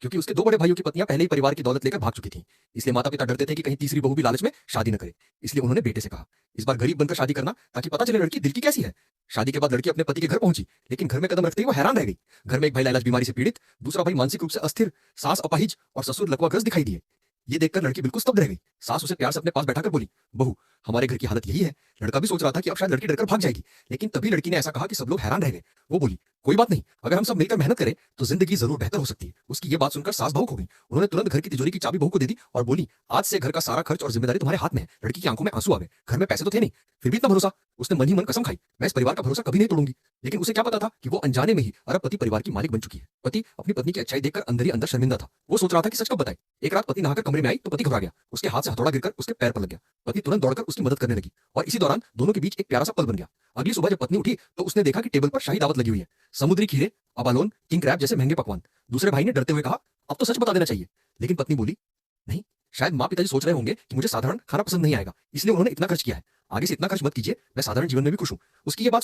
क्योंकि उसके दो बड़े भाइयों की पत्नियां पहले ही परिवार की दौलत लेकर भाग चुकी थीं। इसलिए माता पिता डरते थे कि कहीं तीसरी बहू भी लालच में शादी न करे। इसलिए उन्होंने बेटे से कहा, इस बार गरीब बनकर शादी करना, ताकि पता चले लड़की दिल की कैसी है। शादी के बाद लड़की अपने पति के घर पहुंची, लेकिन घर में कदम रखते ही वो हैरान रह गई। घर में एक भाई लाइलाज बीमारी से पीड़ित, दूसरा भाई मानसिक रूप से अस्थिर, सास अपाहिज और ससुर लकवाग्रस्त दिखाई दिए। ये देखकर लड़की बिल्कुल स्तब्ध रह गई। सास उसे प्यार से अपने पास बैठाकर बोली, बहू, हमारे घर की हालत यही है। लड़का भी सोच रहा था कि अब शायद लड़की डरकर भाग जाएगी, लेकिन तभी लड़की ने ऐसा कहा कि सब लोग हैरान रह गए। वो बोली, कोई बात नहीं, अगर हम सब मिलकर मेहनत करें तो जिंदगी जरूर बेहतर हो सकती है। उसकी ये बात सुनकर सास भावुक हो गई। उन्होंने तुरंत घर की तिजोरी की चाबी बहू को दे दी और बोली, आज से घर का सारा खर्च और जिम्मेदारी तुम्हारे हाथ में है। लड़की की आंखों में आंसू आ गए। घर में पैसे तो थे नहीं, फिर भी इतना भरोसा। उसने मन ही मन कसम खाई, मैं इस परिवार का भरोसा कभी नहीं तोड़ूंगी। लेकिन उसे क्या पता था कि वो अनजाने में ही अरबपति परिवार की मालिक बन चुकी है। पति अपनी पत्नी की अच्छाई देखकर अंदर ही अंदर शर्मिंदा था। वो सोच रहा था कि सच कब बताए। एक रात पत्नी नहाकर कमरे में आई तो पति घबरा गया। उसके हाथ से हथौड़ा गिरकर उसके पैर पर लग गया। पत्नी तुरंत दौड़कर उसकी मदद करने लगी और इसी दौरान दोनों के बीच एक प्यारा सा पल बन गया। अगली सुबह जब पत्नी उठी तो उसने देखा कि टेबल पर शाही दावत लगी हुई है। समुद्री खीरे, अबालोन, किंग क्रैब जैसे महंगे पकवान। दूसरे भाई ने डरते हुए कहा, अब तो सच बता देना चाहिए। लेकिन पत्नी बोली, नहीं, शायद माँ पिताजी सोच रहे होंगे कि मुझे साधारण खाना पसंद नहीं आएगा, इसलिए उन्होंने इतना खर्च किया है। आगे से इतना खर्च मत कीजिए, मैं साधारण जीवन में भी खुश हूँ। उसकी ये बात